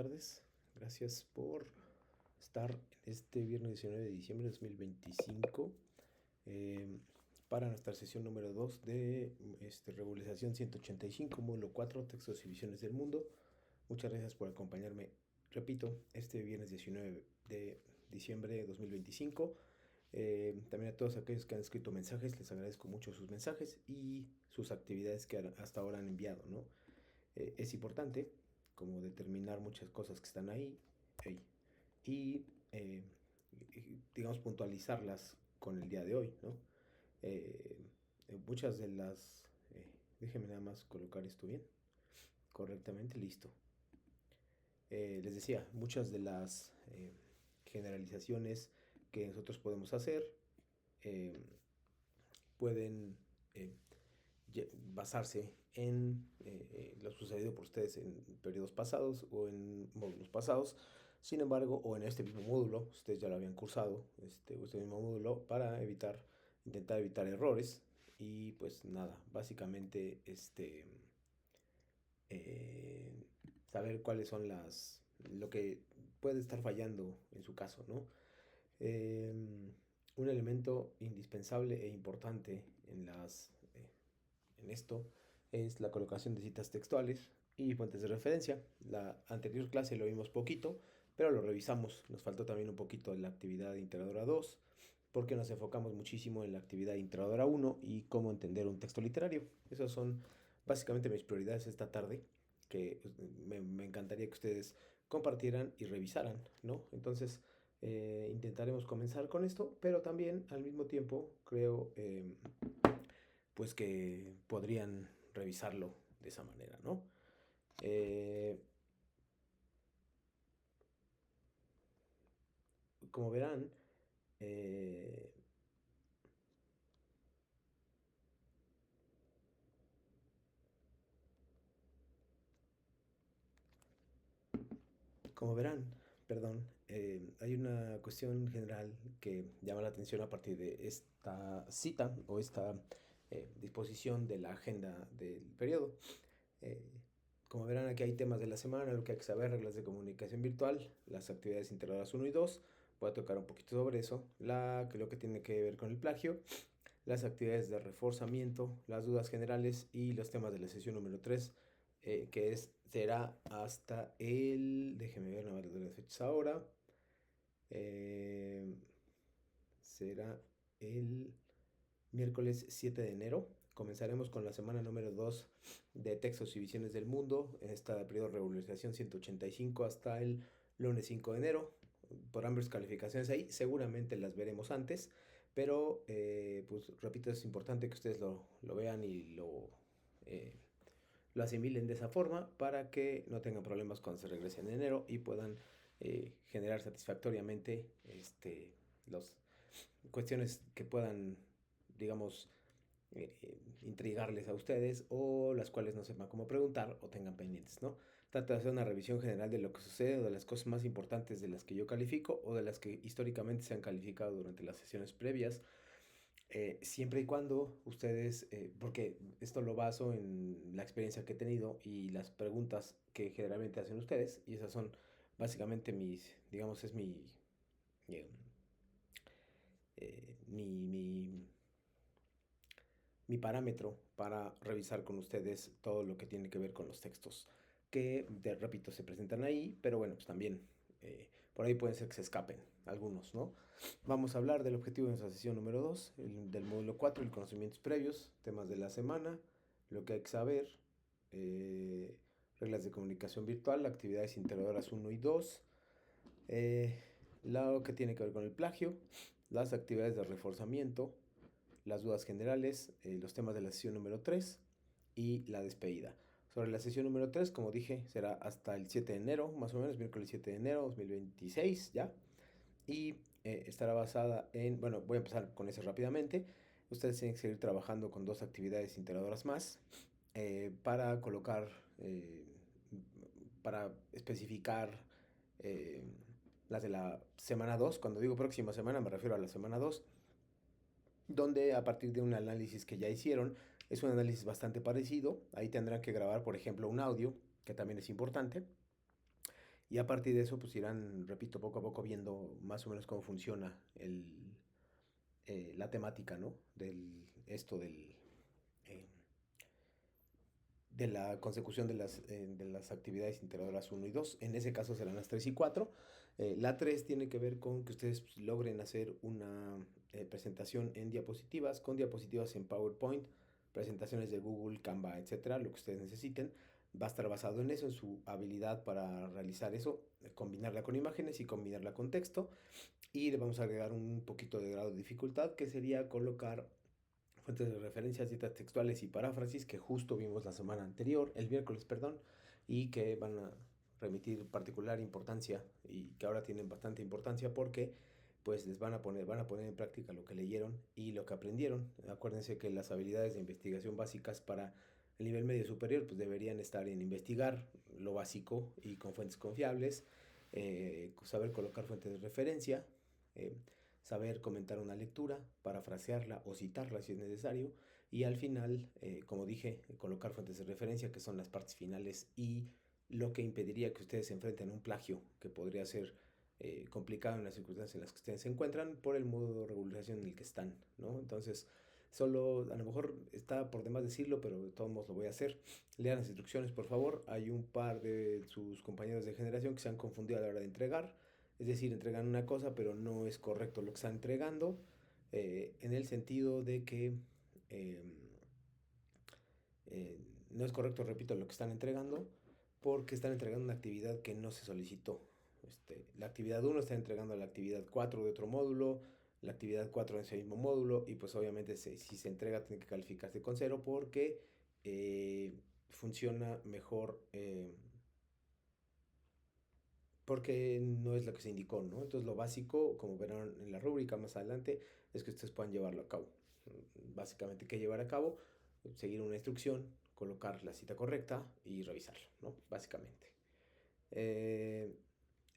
tardes. Gracias por estar en este viernes 19 de diciembre de 2025 eh, para nuestra sesión número 2 de Regularización 185, módulo 4, textos y visiones del mundo. Muchas gracias por acompañarme, repito, este viernes 19 de diciembre de 2025. También a todos aquellos que han escrito mensajes, les agradezco mucho sus mensajes y sus actividades que hasta ahora han enviado, ¿no? Es importante como determinar muchas cosas que están ahí y eh, digamos puntualizarlas con el día de hoy, ¿no? Eh, Muchas de las... déjenme nada más colocar esto bien, correctamente, listo. Les decía, muchas de las generalizaciones que nosotros podemos hacer eh, pueden eh, basarse en lo sucedido por ustedes en periodos pasados o en módulos pasados. Sin embargo, o en este mismo módulo, ustedes ya lo habían cursado, este mismo módulo, para intentar evitar errores. Y pues nada, básicamente eh, saber cuáles son lo que puede estar fallando en su caso, ¿no? Eh, un elemento indispensable e importante en esto es la colocación de citas textuales y fuentes de referencia. La anterior clase lo vimos poquito, pero lo revisamos. Nos faltó también un poquito en la actividad integradora 2, porque nos enfocamos muchísimo en la actividad integradora 1 y cómo entender un texto literario. Esas son básicamente mis prioridades esta tarde, que me encantaría que ustedes compartieran y revisaran, ¿no? Entonces, intentaremos comenzar con esto, pero también al mismo tiempo creo pues que podrían revisarlo de esa manera, ¿no? Eh, Como verán, eh, como verán, perdón, hay una cuestión general que llama la atención a partir de esta cita o esta disposición de la agenda del periodo. Eh, Como verán, aquí hay temas de la semana, lo que hay que saber, reglas de comunicación virtual, las actividades integradas 1 y 2. Voy a tocar un poquito sobre eso, lo que tiene que ver con el plagio, las actividades de reforzamiento, las dudas generales y los temas de la sesión número 3, será hasta déjenme ver, no me las fechas ahora, eh, será el miércoles 7 de enero. Comenzaremos con la semana número 2 de textos y visiones del mundo, en esta periodo de regularización 185 hasta el lunes 5 de enero. Por ambas calificaciones ahí, seguramente las veremos antes, pero pues repito, es importante que ustedes lo vean y eh, lo asimilen de esa forma para que no tengan problemas cuando se regresen en enero y puedan generar satisfactoriamente las cuestiones que puedan, digamos, intrigarles a ustedes o las cuales no sepan cómo preguntar o tengan pendientes, ¿no? Trata de hacer una revisión general de lo que sucede o de las cosas más importantes de las que yo califico o de las que históricamente se han calificado durante las sesiones previas, siempre y cuando ustedes, porque esto lo baso en la experiencia que he tenido y las preguntas que generalmente hacen ustedes, y esas son básicamente digamos, es eh, eh, mi, mi, mi parámetro para revisar con ustedes todo lo que tiene que ver con los textos que, repito, se presentan ahí, pero bueno, pues también por ahí pueden ser que se escapen algunos, ¿no? Vamos a hablar del objetivo de nuestra sesión número 2, del módulo 4, el conocimientos previos, temas de la semana, lo que hay que saber, eh, reglas de comunicación virtual, actividades integradoras 1 y 2, eh, lo que tiene que ver con el plagio, las actividades de reforzamiento, las dudas generales, los temas de la sesión número 3 y la despedida. Sobre la sesión número 3, como dije, será hasta el 7 de enero, más o menos, miércoles 7 de enero 2026 ya. Y estará basada en, bueno, voy a empezar con eso rápidamente. Ustedes tienen que seguir trabajando con dos actividades integradoras más para colocar, para especificar eh, las de la semana 2. Cuando digo próxima semana me refiero a la semana 2, donde a partir de un análisis que ya hicieron, es un análisis bastante parecido. Ahí tendrán que grabar, por ejemplo, un audio, que también es importante, Y a partir de eso, pues irán, repito, poco a poco viendo más o menos cómo funciona la temática, ¿no? Eh, de la consecución de las actividades integradoras uno y 2. En ese caso serán las 3 y 4. La 3 tiene que ver con que ustedes pues, logren hacer una presentación en diapositivas, con diapositivas en PowerPoint, presentaciones de Google, Canva, etcétera, lo que ustedes necesiten. Va a estar basado en eso, en su habilidad para realizar eso, combinarla con imágenes y combinarla con texto. Y le vamos a agregar un poquito de grado de dificultad, que sería colocar fuentes de referencia, citas textuales y paráfrasis que justo vimos la semana anterior, el miércoles, perdón, y que van a remitir particular importancia y que ahora tienen bastante importancia porque pues les van a poner en práctica lo que leyeron y lo que aprendieron. Acuérdense que las habilidades de investigación básicas para el nivel medio superior pues deberían estar en investigar lo básico y con fuentes confiables, saber colocar fuentes de referencia, eh, saber comentar una lectura, parafrasearla o citarla si es necesario, y al final, como dije, colocar fuentes de referencia, que son las partes finales y lo que impediría que ustedes se enfrenten a un plagio, que podría ser complicado en las circunstancias en las que ustedes se encuentran por el modo de regularización en el que están, ¿no? Entonces, solo, a lo mejor está por demás decirlo, pero de todos modos lo voy a hacer. Lean las instrucciones, por favor. Hay un par de sus compañeros de generación que se han confundido a la hora de entregar. Es decir, entregan una cosa, pero no es correcto lo que están entregando, en el sentido de que eh, eh, no es correcto, repito, lo que están entregando, porque están entregando una actividad que no se solicitó. La actividad 1 está entregando la actividad 4 de otro módulo, la actividad 4 en ese mismo módulo, y pues obviamente si se entrega tiene que calificarse con 0 porque funciona mejor. Porque no es lo que se indicó, ¿no? Entonces lo básico, como verán en la rúbrica más adelante, es que ustedes puedan llevarlo a cabo. Básicamente, ¿qué llevar a cabo? Seguir una instrucción, colocar la cita correcta y revisarlo, ¿no? Básicamente. Eh,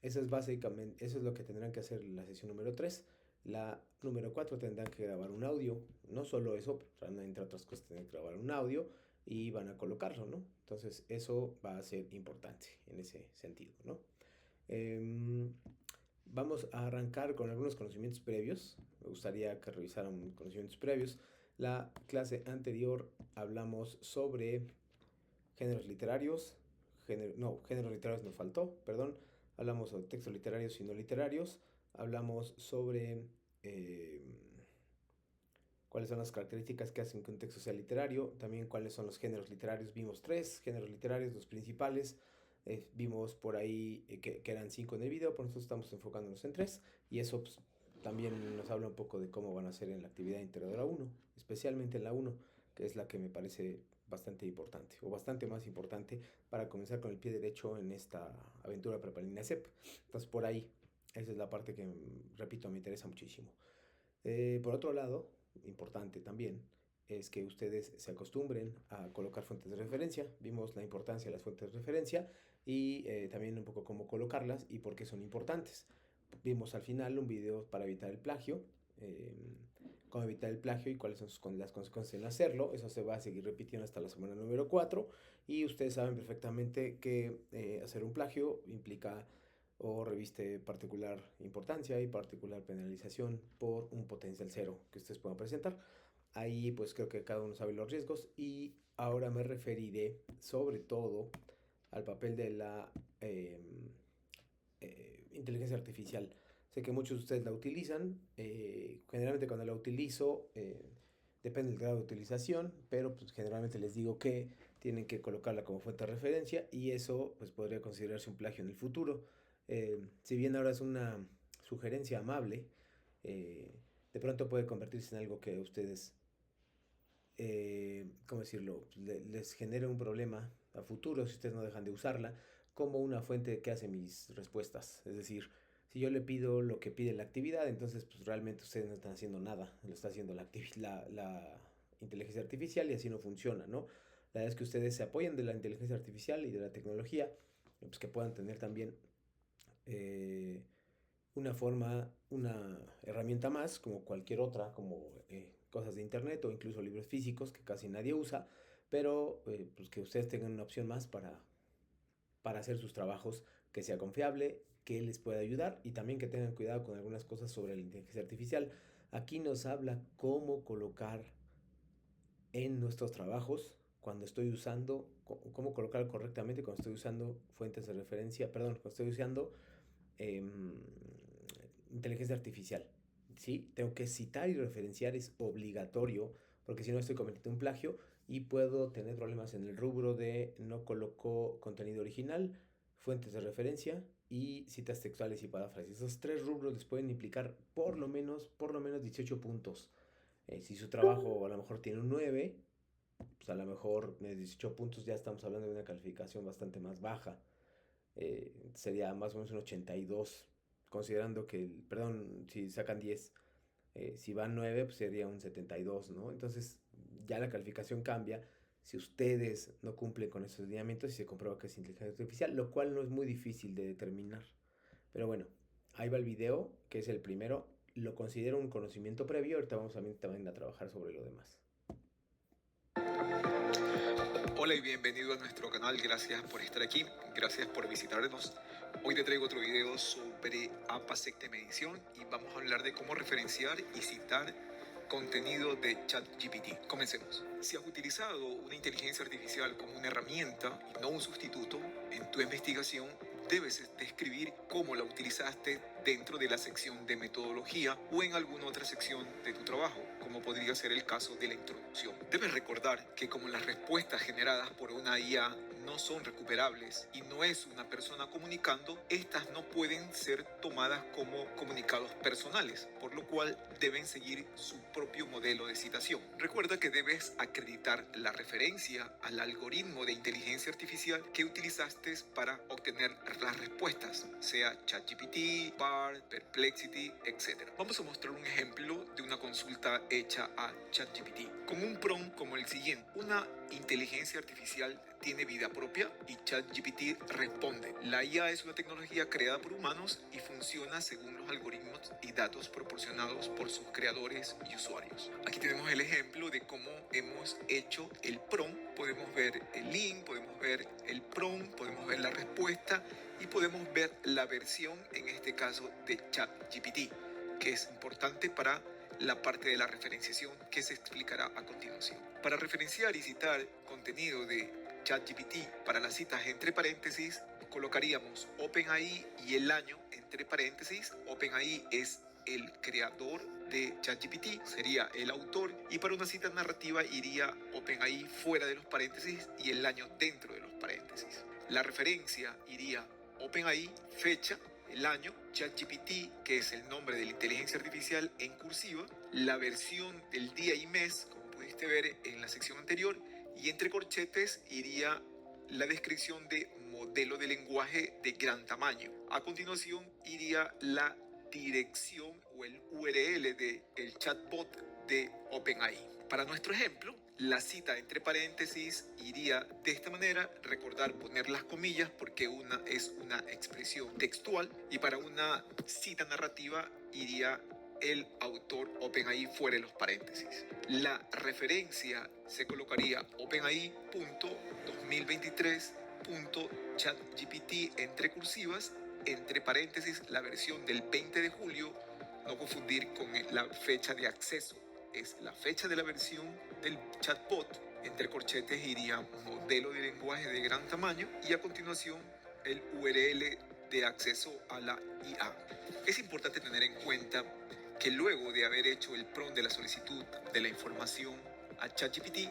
eso es básicamente, eso es lo que tendrán que hacer en la sesión número 3. La número 4 tendrán que grabar un audio, no solo eso, entre otras cosas tendrán que grabar un audio y van a colocarlo, ¿no? Entonces eso va a ser importante en ese sentido, ¿no? Vamos a arrancar con algunos conocimientos previos. Me gustaría que revisaran conocimientos previos. La clase anterior hablamos sobre géneros literarios. Géneros literarios nos faltó, perdón. Hablamos sobre textos literarios y no literarios. Hablamos sobre cuáles son las características que hacen que un texto sea literario. También cuáles son los géneros literarios. Vimos 3 géneros literarios, los principales. Vimos por ahí que eran 5 en el video, por nosotros estamos enfocándonos en 3 y eso pues, también nos habla un poco de cómo van a ser en la actividad integradora 1, especialmente en la 1, que es la que me parece bastante importante o bastante más importante para comenzar con el pie derecho en esta aventura prepalina CEP. Entonces por ahí, esa es la parte que, repito, me interesa muchísimo. Por otro lado, importante también, es que ustedes se acostumbren a colocar fuentes de referencia. Vimos la importancia de las fuentes de referencia y también un poco cómo colocarlas y por qué son importantes. Vimos al final un video para evitar el plagio, eh, cómo evitar el plagio y cuáles son las consecuencias en hacerlo. Eso se va a seguir repitiendo hasta la semana número 4 y ustedes saben perfectamente que hacer un plagio implica o reviste particular importancia y particular penalización por un potencial cero que ustedes puedan presentar. Ahí pues creo que cada uno sabe los riesgos y ahora me referiré sobre todo al papel de la inteligencia artificial. Sé que muchos de ustedes la utilizan, generalmente cuando la utilizo depende del grado de utilización, pero pues generalmente les digo que tienen que colocarla como fuente de referencia y eso pues podría considerarse un plagio en el futuro. Si bien ahora es una sugerencia amable, de pronto puede convertirse en algo que ustedes, ¿cómo decirlo?, les genere un problema a futuro si ustedes no dejan de usarla como una fuente que hace mis respuestas. Es decir, si yo le pido lo que pide la actividad, entonces pues realmente ustedes no están haciendo nada, lo está haciendo la inteligencia artificial y así no funciona, ¿no? La verdad es que ustedes se apoyan de la inteligencia artificial y de la tecnología, pues que puedan tener también eh, una herramienta más, como cualquier otra, como cosas de internet o incluso libros físicos que casi nadie usa, pero pues que ustedes tengan una opción más para hacer sus trabajos que sea confiable, que les pueda ayudar y también que tengan cuidado con algunas cosas sobre la inteligencia artificial. Aquí nos habla cómo colocar en nuestros trabajos cuando estoy usando, cómo colocar correctamente cuando estoy usando fuentes de referencia, perdón, cuando estoy usando eh, inteligencia artificial. ¿Sí? Tengo que citar y referenciar, es obligatorio, porque si no estoy cometiendo un plagio y puedo tener problemas en el rubro de no colocó contenido original, fuentes de referencia y citas textuales y paráfrasis. Esos tres rubros les pueden implicar por lo menos 18 puntos. Si su trabajo a lo mejor tiene un 9, pues a lo mejor de 18 puntos ya estamos hablando de una calificación bastante más baja. Sería más o menos un 82, considerando que, perdón, si sacan 10, si van 9, pues sería un 72, ¿no? Entonces ya la calificación cambia si ustedes no cumplen con esos lineamientos y se comprueba que es inteligencia artificial, lo cual no es muy difícil de determinar. Pero bueno, ahí va el video, que es el primero. Lo considero un conocimiento previo, ahorita vamos también a trabajar sobre lo demás. Hola y bienvenido a nuestro canal, gracias por estar aquí, gracias por visitarnos. Hoy te traigo otro video sobre APASEC de medición y vamos a hablar de cómo referenciar y citar contenido de ChatGPT. Comencemos. Si has utilizado una inteligencia artificial como una herramienta y no un sustituto en tu investigación, debes describir cómo la utilizaste dentro de la sección de metodología o en alguna otra sección de tu trabajo, como podría ser el caso de la introducción. Debes recordar que como las respuestas generadas por una IA no son recuperables y no es una persona comunicando, estas no pueden ser tomadas como comunicados personales, por lo cual deben seguir su propio modelo de citación. Recuerda que debes acreditar la referencia al algoritmo de inteligencia artificial que utilizaste para obtener las respuestas, sea ChatGPT, BARD, Perplexity, etc. Vamos a mostrar un ejemplo de una consulta hecha a ChatGPT con un prompt como el siguiente: una inteligencia artificial tiene vida propia, y ChatGPT responde: la IA es una tecnología creada por humanos y funciona según los algoritmos y datos proporcionados por sus creadores y usuarios. Aquí tenemos el ejemplo de cómo hemos hecho el prompt. Podemos ver el link, podemos ver el prompt, podemos ver la respuesta y podemos ver la versión, en este caso, de ChatGPT, que es importante para la parte de la referenciación que se explicará a continuación. Para referenciar y citar contenido de ChatGPT para las citas entre paréntesis, colocaríamos OpenAI y el año entre paréntesis. OpenAI es el creador de ChatGPT, sería el autor, y para una cita narrativa iría OpenAI fuera de los paréntesis y el año dentro de los paréntesis. La referencia iría OpenAI, fecha, el año, ChatGPT, que es el nombre de la inteligencia artificial en cursiva, la versión del día y mes, como pudiste ver en la sección anterior, y entre corchetes iría la descripción de modelo de lenguaje de gran tamaño. A continuación iría la dirección o el URL del chatbot de OpenAI. Para nuestro ejemplo, la cita entre paréntesis iría de esta manera. Recordar poner las comillas porque una es una expresión textual, y para una cita narrativa iría el autor OpenAI fuera de los paréntesis. La referencia se colocaría OpenAI.2023.ChatGPT entre cursivas, entre paréntesis la versión del 20 de julio, no confundir con la fecha de acceso, es la fecha de la versión del chatbot. Entre corchetes iría modelo de lenguaje de gran tamaño y a continuación el URL de acceso a la IA. Es importante tener en cuenta que luego de haber hecho el prompt de la solicitud de la información a ChatGPT,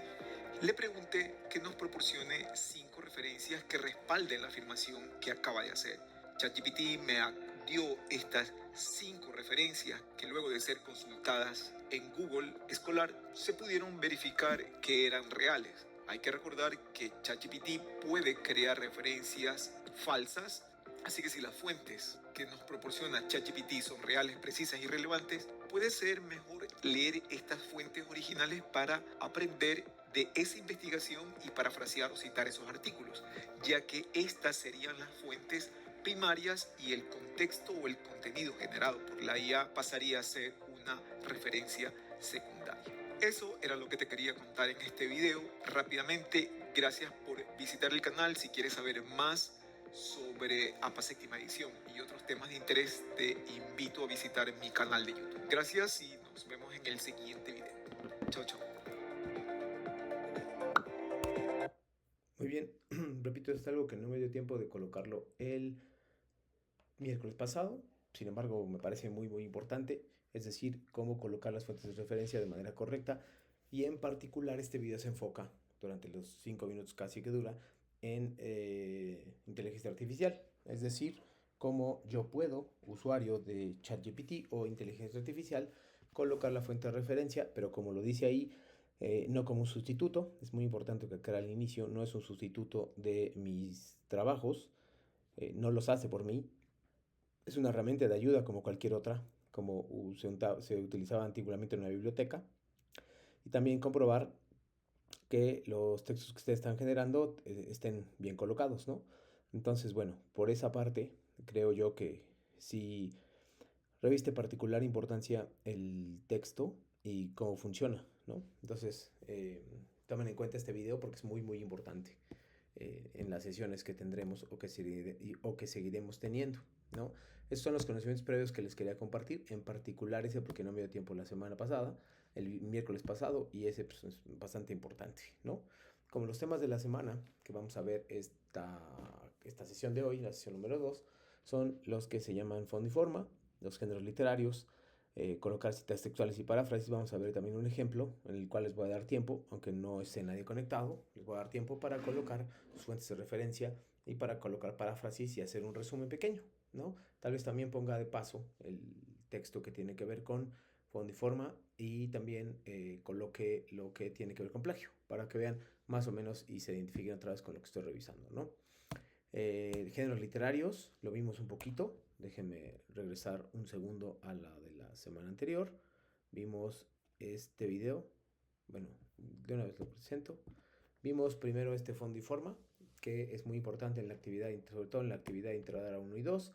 le pregunté que nos proporcione 5 referencias que respalden la afirmación que acaba de hacer. ChatGPT me dio estas 5 referencias que luego de ser consultadas en Google Scholar se pudieron verificar que eran reales. Hay que recordar que ChatGPT puede crear referencias falsas, así que si las fuentes que nos proporciona ChatGPT son reales, precisas y relevantes, puede ser mejor leer estas fuentes originales para aprender de esa investigación y parafrasear o citar esos artículos, ya que estas serían las fuentes primarias y el contexto o el contenido generado por la IA pasaría a ser una referencia secundaria. Eso era lo que te quería contar en este video. Rápidamente, gracias por visitar el canal. Si quieres saber más sobre APA séptima edición y otros temas de interés, te invito a visitar mi canal de YouTube. Gracias y nos vemos en el siguiente video. Chao, chao. Muy bien, repito, es algo que no me dio tiempo de colocarlo el miércoles pasado, sin embargo me parece muy importante, es decir, cómo colocar las fuentes de referencia de manera correcta, y en particular este video se enfoca durante los 5 minutos casi que dura en inteligencia artificial, es decir, cómo yo puedo, usuario de ChatGPT o inteligencia artificial, colocar la fuente de referencia, pero como lo dice ahí, no como un sustituto. Es muy importante que acá al inicio no es un sustituto de mis trabajos, no los hace por mí, es una herramienta de ayuda como cualquier otra, como se utilizaba antiguamente en una biblioteca. Y también comprobar que los textos que ustedes están generando estén bien colocados, ¿no? Entonces, bueno, por esa parte, creo yo que sí reviste particular importancia el texto y cómo funciona, ¿no? Entonces, tomen en cuenta este video porque es muy importante en las sesiones que tendremos o que seguiremos teniendo, ¿no? Estos son los conocimientos previos que les quería compartir, en particular ese porque no me dio tiempo la semana pasada, el miércoles pasado, y ese pues, es bastante importante, ¿no? Como los temas de la semana que vamos a ver esta sesión de hoy, la sesión número 2, son los que se llaman fondo y forma, los géneros literarios, colocar citas textuales y paráfrasis. Vamos a ver también un ejemplo en el cual les voy a dar tiempo, aunque no esté nadie conectado, les voy a dar tiempo para colocar sus fuentes de referencia y para colocar paráfrasis y hacer un resumen pequeño, ¿no? Tal vez también ponga de paso el texto que tiene que ver con fondo y forma y también coloque lo que tiene que ver con plagio para que vean más o menos y se identifiquen otra vez con lo que estoy revisando, ¿no? Géneros literarios, lo vimos un poquito. Déjenme regresar un segundo a la de la semana anterior. Vimos este video. Bueno, de una vez lo presento. Vimos primero este fondo y forma, que es muy importante en la actividad, sobre todo en la actividad integradora 1 y 2.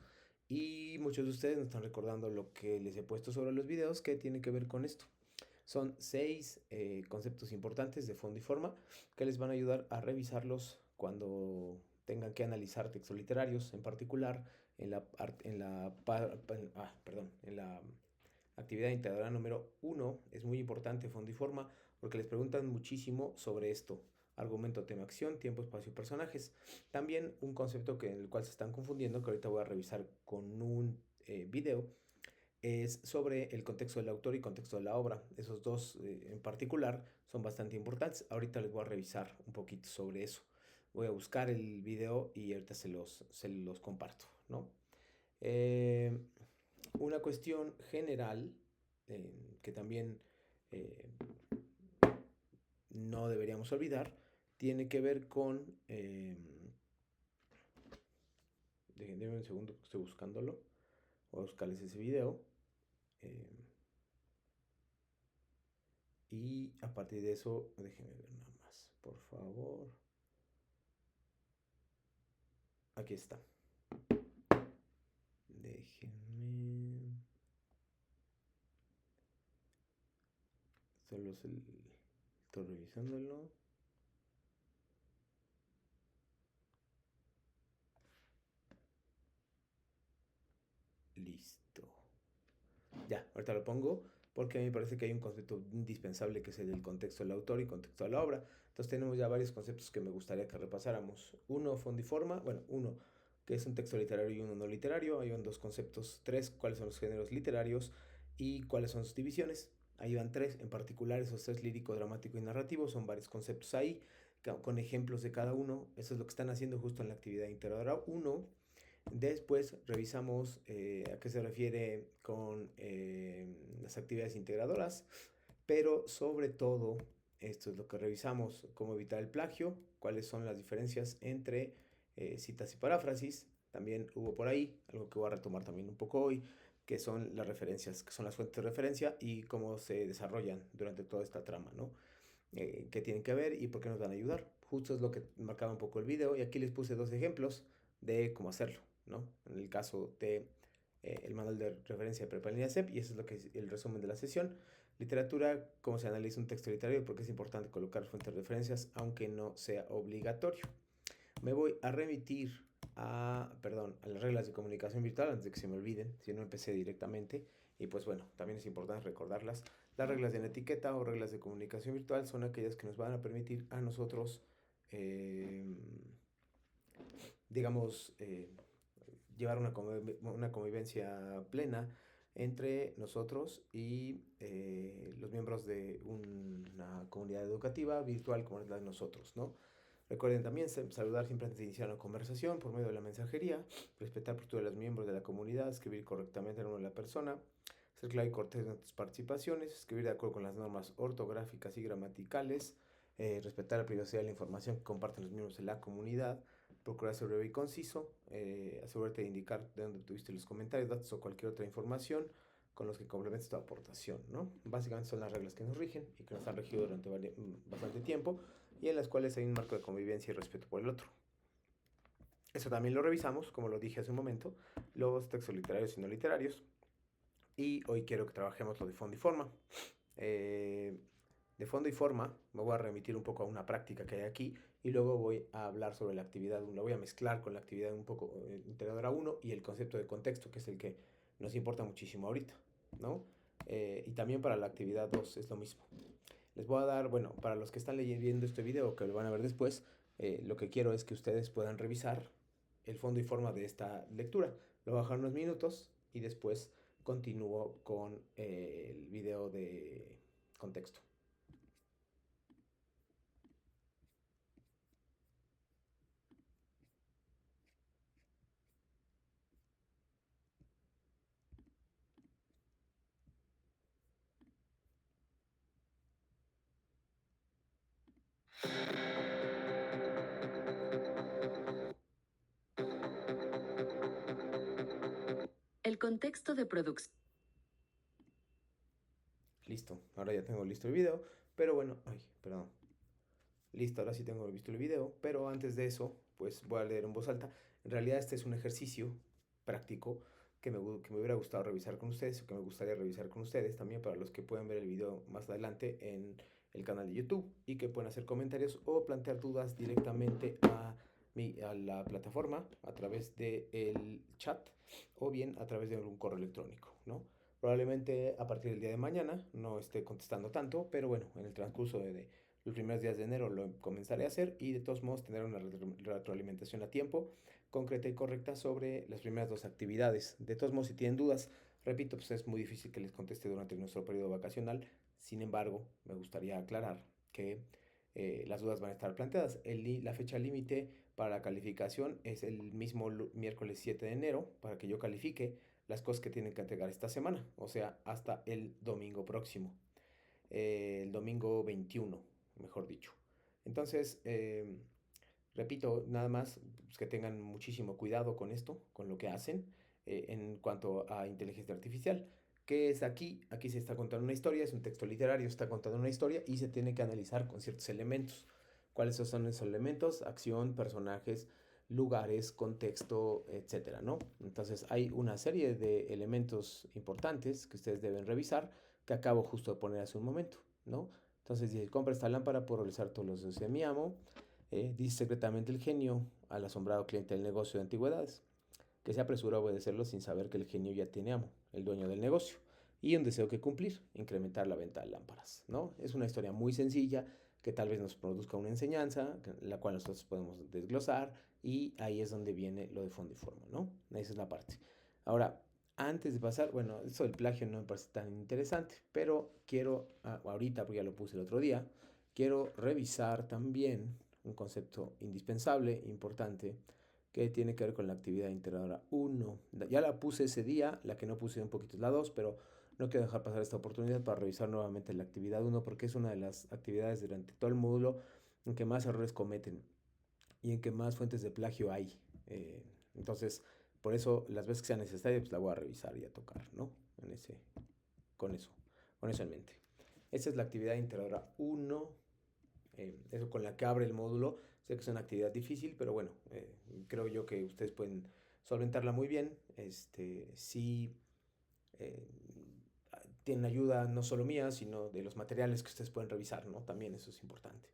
Y muchos de ustedes nos están recordando lo que les he puesto sobre los videos que tiene que ver con esto. Son 6 conceptos importantes de fondo y forma que les van a ayudar a revisarlos cuando tengan que analizar textos literarios, en particular en la actividad integradora número 1. Es muy importante fondo y forma porque les preguntan muchísimo sobre esto: argumento, tema, acción, tiempo, espacio y personajes. También un concepto en el cual se están confundiendo, que ahorita voy a revisar con un video, es sobre el contexto del autor y contexto de la obra. Esos dos en particular son bastante importantes. Ahorita les voy a revisar un poquito sobre eso. Voy a buscar el video y ahorita se los comparto, ¿no? Una cuestión general que también no deberíamos olvidar tiene que ver con... déjenme un segundo porque estoy buscándolo. Voy a buscarles ese video. Y a partir de eso, déjenme ver nada más, por favor. Aquí está. Déjenme. Solo estoy revisándolo. Listo. Ya, ahorita lo pongo porque a mí me parece que hay un concepto indispensable que es el del contexto del autor y contexto de la obra. Entonces tenemos ya varios conceptos que me gustaría que repasáramos. Uno, fondo y forma. Bueno, uno, que es un texto literario y uno no literario. Ahí van dos conceptos. Tres, cuáles son los géneros literarios y cuáles son sus divisiones. Ahí van tres, en particular esos tres: lírico, dramático y narrativo. Son varios conceptos ahí, con ejemplos de cada uno. Eso es lo que están haciendo justo en la actividad integradora 1. Después revisamos a qué se refiere con las actividades integradoras, pero sobre todo, esto es lo que revisamos: cómo evitar el plagio, cuáles son las diferencias entre citas y paráfrasis. También hubo por ahí algo que voy a retomar también un poco hoy, que son las referencias, que son las fuentes de referencia y cómo se desarrollan durante toda esta trama, ¿no? Qué tienen que ver y por qué nos van a ayudar. Justo es lo que marcaba un poco el video, y aquí les puse dos ejemplos de cómo hacerlo, ¿no? En el caso de el manual de referencia de Prepa en línea CEP, y eso es lo que es el resumen de la sesión. Literatura: cómo se analiza un texto literario, porque es importante colocar fuentes de referencias, aunque no sea obligatorio. Me voy a remitir a las reglas de comunicación virtual antes de que se me olviden, si no empecé directamente. Y pues bueno, también es importante recordarlas. Las reglas de la etiqueta o reglas de comunicación virtual son aquellas que nos van a permitir a nosotros, eh, digamos, llevar una convivencia plena entre nosotros y los miembros de una comunidad educativa virtual como es la de nosotros, ¿no? Recuerden también saludar siempre antes de iniciar una conversación por medio de la mensajería, respetar por todos los miembros de la comunidad, escribir correctamente el nombre de la persona, ser claro y cortés en tus participaciones, escribir de acuerdo con las normas ortográficas y gramaticales, respetar la privacidad de la información que comparten los miembros de la comunidad, procurar ser breve y conciso, asegúrate de indicar de dónde tuviste los comentarios, datos o cualquier otra información con los que complementes tu aportación, ¿no? Básicamente son las reglas que nos rigen y que nos han regido durante bastante tiempo y en las cuales hay un marco de convivencia y respeto por el otro. Eso también lo revisamos, como lo dije hace un momento, los textos literarios y no literarios. Y hoy quiero que trabajemos lo de fondo y forma. De fondo y forma, me voy a remitir un poco a una práctica que hay aquí y luego voy a hablar sobre la actividad 1. La voy a mezclar con la actividad un poco integradora 1 y el concepto de contexto, que es el que nos importa muchísimo ahorita, ¿no? Y también para la actividad 2 es lo mismo. Les voy a dar, bueno, para los que están viendo este video, que lo van a ver después, lo que quiero es que ustedes puedan revisar el fondo y forma de esta lectura. Lo voy a dejar unos minutos y después continúo con el video de contexto. El contexto de producción. Listo, ahora ya tengo listo el video, pero bueno, ay, perdón. Listo, ahora sí tengo visto el video, pero antes de eso, pues voy a leer en voz alta. En realidad este es un ejercicio práctico que me hubiera gustado revisar con ustedes, o que me gustaría revisar con ustedes también para los que puedan ver el video más adelante en el canal de YouTube y que puedan hacer comentarios o plantear dudas directamente a la plataforma a través del chat o bien a través de algún correo electrónico, ¿no? Probablemente a partir del día de mañana no esté contestando tanto, pero bueno, en el transcurso de los primeros días de enero lo comenzaré a hacer y de todos modos tener una retroalimentación a tiempo, concreta y correcta sobre las primeras dos actividades. De todos modos, si tienen dudas, repito, pues es muy difícil que les conteste durante nuestro periodo vacacional. Sin embargo, me gustaría aclarar que las dudas van a estar planteadas. La fecha límite para la calificación es el mismo miércoles 7 de enero para que yo califique las cosas que tienen que entregar esta semana, o sea, hasta el domingo próximo, el domingo 21, mejor dicho. Entonces, repito, nada más pues, que tengan muchísimo cuidado con esto, con lo que hacen en cuanto a inteligencia artificial. ¿Qué es aquí? Aquí se está contando una historia, es un texto literario, está contando una historia y se tiene que analizar con ciertos elementos. ¿Cuáles son esos elementos? Acción, personajes, lugares, contexto, etcétera, ¿no? Entonces hay una serie de elementos importantes que ustedes deben revisar que acabo justo de poner hace un momento, ¿no? Entonces dice, compra esta lámpara por realizar todos los deseos de mi amo. Dice secretamente el genio al asombrado cliente del negocio de antigüedades, que se apresura a obedecerlo sin saber que el genio ya tiene amo, el dueño del negocio, y un deseo que cumplir, incrementar la venta de lámparas, ¿no? Es una historia muy sencilla que tal vez nos produzca una enseñanza, la cual nosotros podemos desglosar, y ahí es donde viene lo de fondo y forma, ¿no? Esa es la parte. Ahora, antes de pasar, bueno, eso del plagio no me parece tan interesante, pero quiero, ahorita, porque ya lo puse el otro día, quiero revisar también un concepto indispensable, importante, que tiene que ver con la actividad integradora 1. Ya la puse ese día, la que no puse un poquito es la 2, pero no quiero dejar pasar esta oportunidad para revisar nuevamente la actividad 1 porque es una de las actividades durante todo el módulo en que más errores cometen y en que más fuentes de plagio hay. Entonces, por eso, las veces que sea necesario, pues la voy a revisar y a tocar, ¿no? Con eso en mente. Esta es la actividad integradora 1, eso con la que abre el módulo. Sé que es una actividad difícil, pero bueno, creo yo que ustedes pueden solventarla muy bien. Sí, eh, tienen ayuda no solo mía, sino de los materiales que ustedes pueden revisar, ¿no? También eso es importante.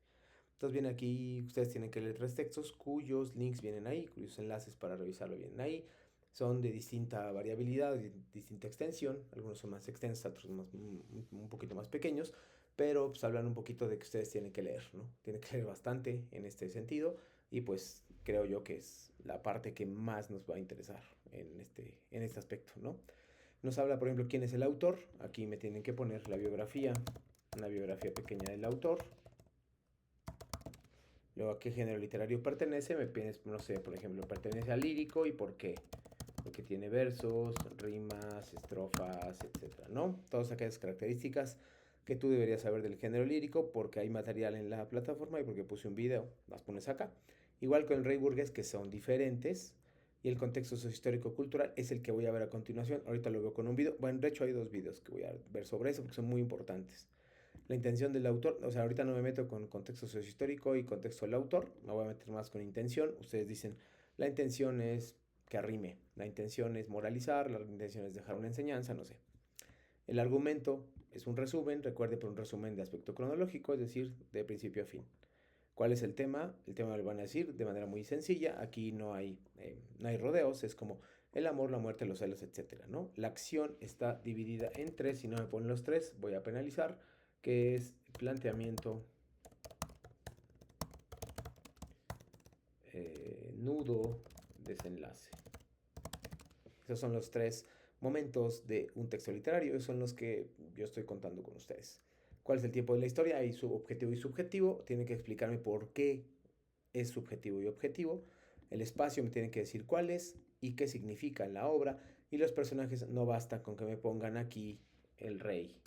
Entonces viene aquí, ustedes tienen que leer 3 textos cuyos links vienen ahí, cuyos enlaces para revisarlo vienen ahí. Son de distinta variabilidad, de distinta extensión. Algunos son más extensos, otros un poquito más pequeños. Pero pues hablan un poquito de que ustedes tienen que leer, ¿no? Tienen que leer bastante en este sentido. Y pues creo yo que es la parte que más nos va a interesar en este aspecto, ¿no? Nos habla, por ejemplo, quién es el autor. Aquí me tienen que poner la biografía, una biografía pequeña del autor. Luego, a qué género literario pertenece. Me pides, no sé, por ejemplo, pertenece al lírico y por qué. Porque tiene versos, rimas, estrofas, etcétera, ¿no? Todas aquellas características que tú deberías saber del género lírico porque hay material en la plataforma y porque puse un video, las pones acá. Igual con el rey burgués, que son diferentes. Y el contexto sociohistórico-cultural es el que voy a ver a continuación. Ahorita lo veo con un video. Bueno, de hecho hay 2 videos que voy a ver sobre eso porque son muy importantes. La intención del autor, o sea, ahorita no me meto con contexto sociohistórico y contexto del autor, me voy a meter más con intención. Ustedes dicen, la intención es que arrime, la intención es moralizar, la intención es dejar una enseñanza, no sé. El argumento es un resumen, recuerde, por un resumen de aspecto cronológico, es decir, de principio a fin. ¿Cuál es el tema? El tema lo van a decir de manera muy sencilla, aquí no hay rodeos, es como el amor, la muerte, los celos, etcétera, ¿no? La acción está dividida en 3, si no me ponen los 3 voy a penalizar, que es planteamiento, nudo, desenlace. Esos son los 3 momentos de un texto literario, esos son los que yo estoy contando con ustedes. ¿Cuál es el tiempo de la historia? Hay objetivo y subjetivo, tienen que explicarme por qué es subjetivo y objetivo. El espacio me tienen que decir cuál es y qué significa en la obra. Y los personajes no basta con que me pongan aquí el rey.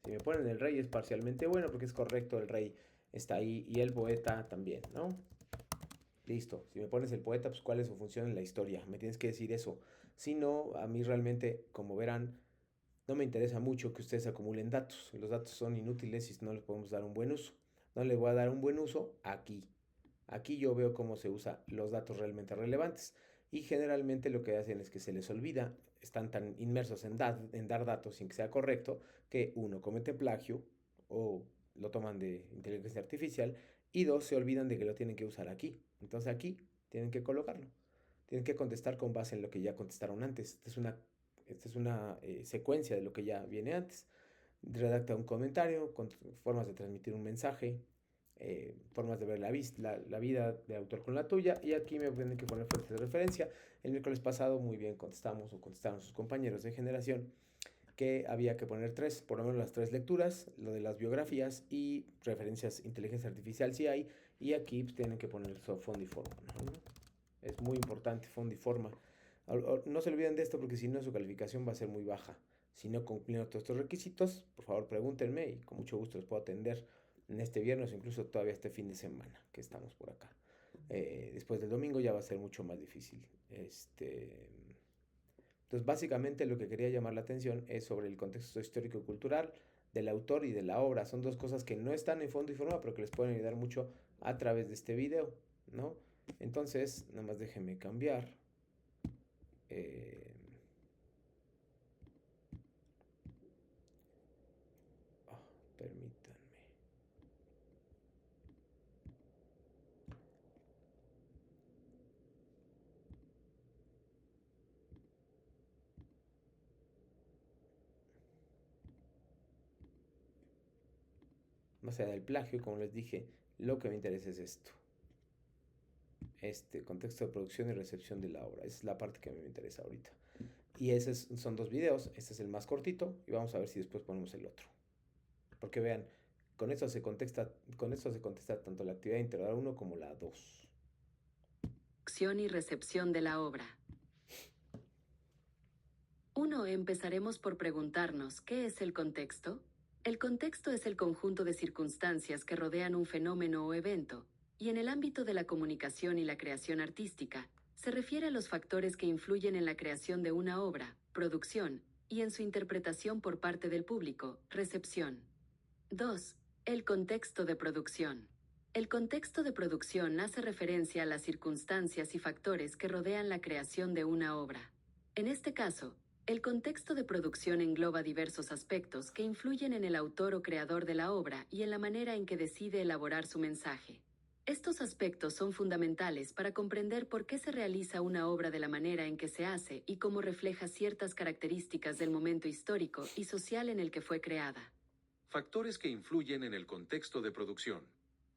Si me ponen el rey es parcialmente bueno porque es correcto, el rey está ahí y el poeta también, ¿no? Listo. Si me pones el poeta, pues cuál es su función en la historia. Me tienes que decir eso. Si no, a mí realmente, como verán, no me interesa mucho que ustedes acumulen datos. Los datos son inútiles y no les podemos dar un buen uso. No les voy a dar un buen uso aquí. Aquí yo veo cómo se usan los datos realmente relevantes. Y generalmente lo que hacen es que se les olvida, están tan inmersos en dar datos sin que sea correcto, que uno comete plagio o lo toman de inteligencia artificial y dos se olvidan de que lo tienen que usar aquí. Entonces aquí tienen que colocarlo. Tienen que contestar con base en lo que ya contestaron antes. Esta es una secuencia de lo que ya viene antes. Redacta un comentario, con formas de transmitir un mensaje, formas de ver la vida de autor con la tuya. Y aquí me tienen que poner fuentes de referencia. El miércoles pasado muy bien contestaron sus compañeros de generación que había que poner 3, por lo menos las 3 lecturas, lo de las biografías y referencias inteligencia artificial si hay. Y aquí pues, tienen que poner fondo y forma, ¿no? Es muy importante fondo y forma. No se olviden de esto porque si no su calificación va a ser muy baja. Si no cumplen todos estos requisitos, por favor pregúntenme y con mucho gusto les puedo atender en este viernes o incluso todavía este fin de semana que estamos por acá. Después del domingo ya va a ser mucho más difícil. Entonces básicamente lo que quería llamar la atención es sobre el contexto histórico y cultural del autor y de la obra. Son 2 cosas que no están en fondo y forma pero que les pueden ayudar mucho a través de este video, ¿no? Entonces, nada más déjenme cambiar. Permítanme. Más allá del plagio, como les dije, lo que me interesa es esto. Este contexto de producción y recepción de la obra. Esa es la parte que a mí me interesa ahorita. Y esos son 2 videos. Este es el más cortito y vamos a ver si después ponemos el otro. Porque vean, con esto se contesta tanto la actividad integral 1 como la 2. Producción y recepción de la obra. 1. Empezaremos por preguntarnos, ¿qué es el contexto? El contexto es el conjunto de circunstancias que rodean un fenómeno o evento, y en el ámbito de la comunicación y la creación artística, se refiere a los factores que influyen en la creación de una obra, producción, y en su interpretación por parte del público, recepción. 2. El contexto de producción. El contexto de producción hace referencia a las circunstancias y factores que rodean la creación de una obra. En este caso, El contexto de producción engloba diversos aspectos que influyen en el autor o creador de la obra y en la manera en que decide elaborar su mensaje. Estos aspectos son fundamentales para comprender por qué se realiza una obra de la manera en que se hace y cómo refleja ciertas características del momento histórico y social en el que fue creada. Factores que influyen en el contexto de producción.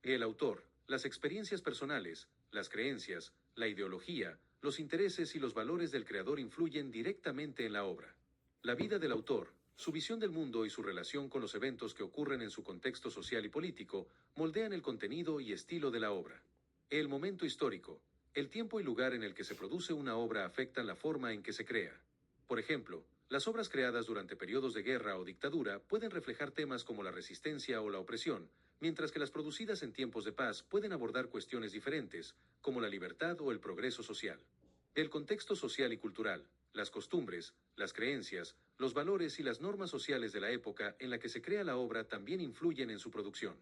El autor, las experiencias personales, las creencias, la ideología, los intereses y los valores del creador influyen directamente en la obra. La vida del autor, su visión del mundo y su relación con los eventos que ocurren en su contexto social y político moldean el contenido y estilo de la obra. El momento histórico, el tiempo y lugar en el que se produce una obra afectan la forma en que se crea. Por ejemplo, las obras creadas durante periodos de guerra o dictadura pueden reflejar temas como la resistencia o la opresión, mientras que las producidas en tiempos de paz pueden abordar cuestiones diferentes, como la libertad o el progreso social. El contexto social y cultural, las costumbres, las creencias, los valores y las normas sociales de la época en la que se crea la obra también influyen en su producción.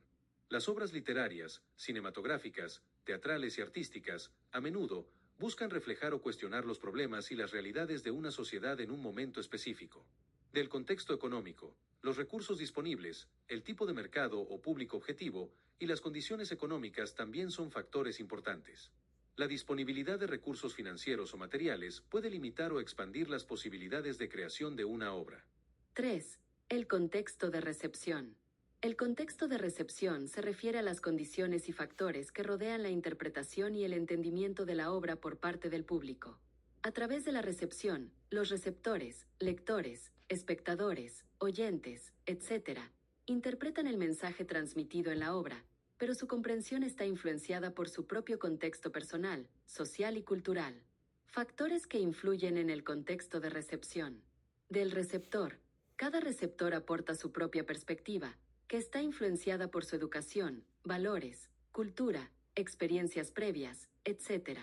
Las obras literarias, cinematográficas, teatrales y artísticas, a menudo, buscan reflejar o cuestionar los problemas y las realidades de una sociedad en un momento específico. Del contexto económico, los recursos disponibles, el tipo de mercado o público objetivo y las condiciones económicas también son factores importantes. La disponibilidad de recursos financieros o materiales puede limitar o expandir las posibilidades de creación de una obra. 3. El contexto de recepción. El contexto de recepción se refiere a las condiciones y factores que rodean la interpretación y el entendimiento de la obra por parte del público. A través de la recepción, los receptores, lectores, espectadores, oyentes, etc., interpretan el mensaje transmitido en la obra, pero su comprensión está influenciada por su propio contexto personal, social y cultural. Factores que influyen en el contexto de recepción. Del receptor. Cada receptor aporta su propia perspectiva, que está influenciada por su educación, valores, cultura, experiencias previas, etc.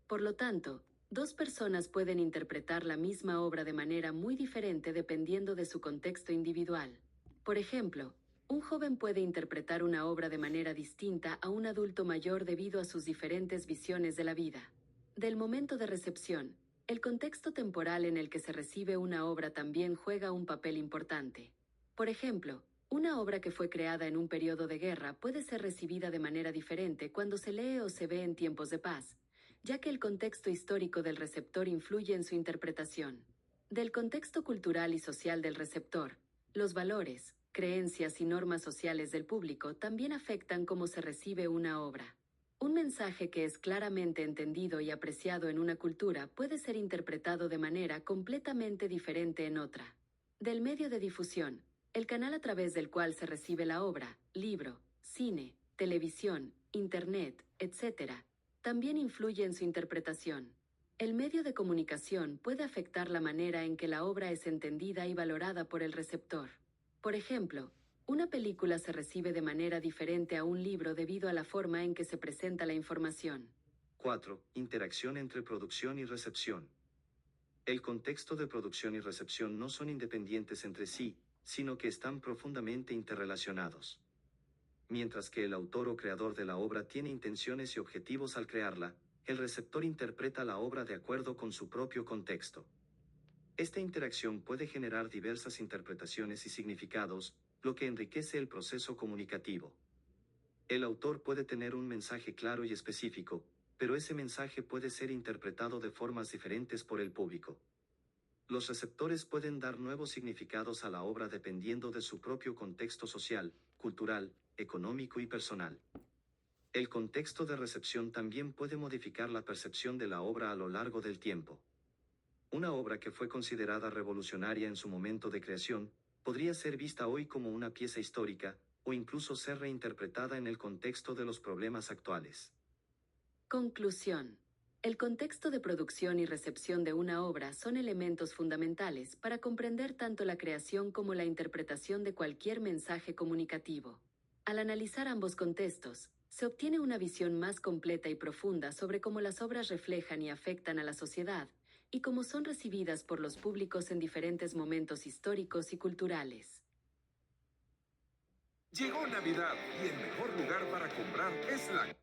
Por lo tanto, dos personas pueden interpretar la misma obra de manera muy diferente dependiendo de su contexto individual. Por ejemplo, un joven puede interpretar una obra de manera distinta a un adulto mayor debido a sus diferentes visiones de la vida. Del momento de recepción, el contexto temporal en el que se recibe una obra también juega un papel importante. Por ejemplo, una obra que fue creada en un periodo de guerra puede ser recibida de manera diferente cuando se lee o se ve en tiempos de paz, ya que el contexto histórico del receptor influye en su interpretación. Del contexto cultural y social del receptor, los valores, creencias y normas sociales del público también afectan cómo se recibe una obra. Un mensaje que es claramente entendido y apreciado en una cultura puede ser interpretado de manera completamente diferente en otra. Del medio de difusión, el canal a través del cual se recibe la obra, libro, cine, televisión, internet, etc., también influye en su interpretación. El medio de comunicación puede afectar la manera en que la obra es entendida y valorada por el receptor. Por ejemplo, una película se recibe de manera diferente a un libro debido a la forma en que se presenta la información. 4. Interacción entre producción y recepción. El contexto de producción y recepción no son independientes entre sí, sino que están profundamente interrelacionados. Mientras que el autor o creador de la obra tiene intenciones y objetivos al crearla, el receptor interpreta la obra de acuerdo con su propio contexto. Esta interacción puede generar diversas interpretaciones y significados, lo que enriquece el proceso comunicativo. El autor puede tener un mensaje claro y específico, pero ese mensaje puede ser interpretado de formas diferentes por el público. Los receptores pueden dar nuevos significados a la obra dependiendo de su propio contexto social, cultural, económico y personal. El contexto de recepción también puede modificar la percepción de la obra a lo largo del tiempo. Una obra que fue considerada revolucionaria en su momento de creación, podría ser vista hoy como una pieza histórica, o incluso ser reinterpretada en el contexto de los problemas actuales. Conclusión. El contexto de producción y recepción de una obra son elementos fundamentales para comprender tanto la creación como la interpretación de cualquier mensaje comunicativo. Al analizar ambos contextos, se obtiene una visión más completa y profunda sobre cómo las obras reflejan y afectan a la sociedad, y cómo son recibidas por los públicos en diferentes momentos históricos y culturales. Llegó Navidad y el mejor lugar para comprar es la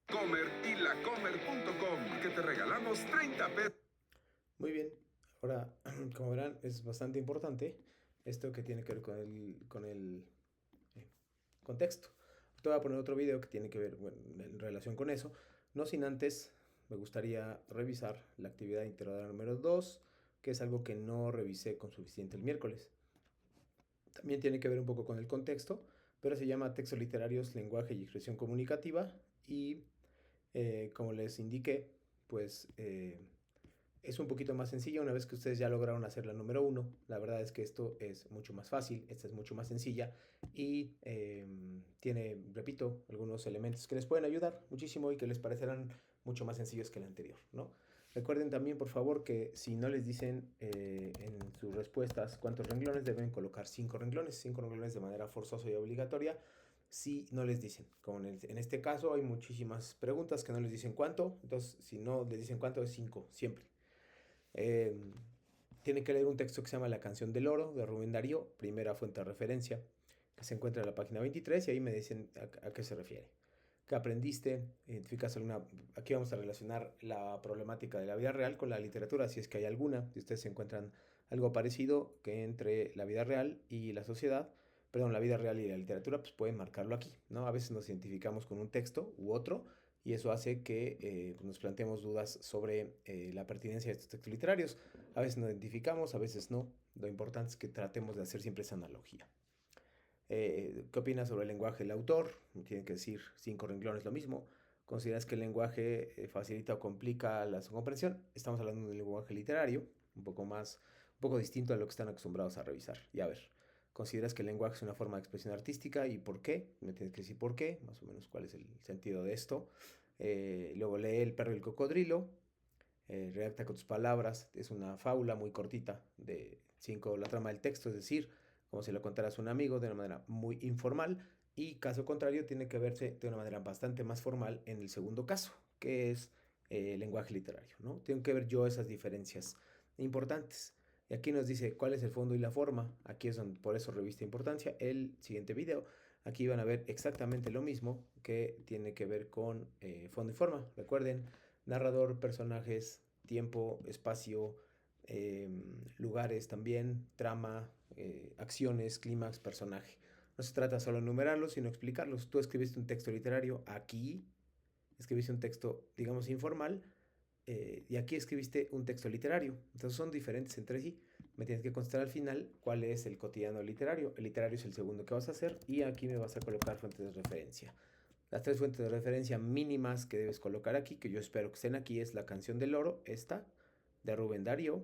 Comer y lacomer.com, que te regalamos 30 pesos. Muy bien, Ahora, como verán, es bastante importante esto que tiene que ver con el contexto. Te voy a poner otro video que tiene que ver, bueno, en relación con eso. No sin antes, me gustaría revisar la actividad integradora número 2, que es algo que no revisé con suficiente el miércoles. También tiene que ver un poco con el contexto, pero se llama Textos Literarios, Lenguaje y Expresión Comunicativa. Y como les indiqué, pues es un poquito más sencilla una vez que ustedes ya lograron hacer la número 1. La verdad es que esto es mucho más fácil, esta es mucho más sencilla y tiene, repito, algunos elementos que les pueden ayudar muchísimo y que les parecerán mucho más sencillos que el anterior, ¿no? Recuerden también, por favor, que si no les dicen en sus respuestas cuántos renglones, deben colocar 5 renglones de manera forzosa y obligatoria. Si no les dicen, como en este caso hay muchísimas preguntas que no les dicen cuánto, entonces si no les dicen cuánto es 5 siempre. Tiene que leer un texto que se llama La canción del oro de Rubén Darío, primera fuente de referencia, que se encuentra en la página 23 y ahí me dicen a qué se refiere. ¿Qué aprendiste? Identificas alguna. Aquí vamos a relacionar la problemática de la vida real con la literatura, si es que hay alguna. Si ustedes se encuentran algo parecido que entre la vida real y la sociedad, perdón, la vida real y la literatura, pues pueden marcarlo aquí, ¿no? A veces nos identificamos con un texto u otro y eso hace que nos planteemos dudas sobre la pertinencia de estos textos literarios. A veces nos identificamos, a veces no. Lo importante es que tratemos de hacer siempre esa analogía. ¿Qué opinas sobre el lenguaje del autor? Tienen que decir 5 renglones lo mismo. ¿Consideras que el lenguaje facilita o complica la comprensión? Estamos hablando de un lenguaje literario, un poco distinto a lo que están acostumbrados a revisar. Y a ver, ¿consideras que el lenguaje es una forma de expresión artística y por qué? Me tienes que decir por qué, más o menos cuál es el sentido de esto. Luego lee El perro y el cocodrilo. Redacta con tus palabras. Es una fábula muy cortita de 5, la trama del texto, es decir, como si lo contaras a un amigo de una manera muy informal. Y caso contrario, tiene que verse de una manera bastante más formal en el segundo caso, que es lenguaje literario, ¿no? Tengo que ver yo esas diferencias importantes. Y aquí nos dice cuál es el fondo y la forma. Aquí es donde por eso revista importancia el siguiente video. Aquí van a ver exactamente lo mismo que tiene que ver con fondo y forma. Recuerden, narrador, personajes, tiempo, espacio, lugares también, trama, acciones, clímax, personaje. No se trata solo de enumerarlos, sino explicarlos. Tú escribiste un texto literario, aquí escribiste un texto, digamos, informal, y aquí escribiste un texto literario. Entonces son diferentes entre sí. Me tienes que constar al final cuál es el cotidiano literario. El literario es el segundo que vas a hacer y aquí me vas a colocar fuentes de referencia. Las 3 fuentes de referencia mínimas que debes colocar aquí, que yo espero que estén aquí, es La canción del oro, esta, de Rubén Darío,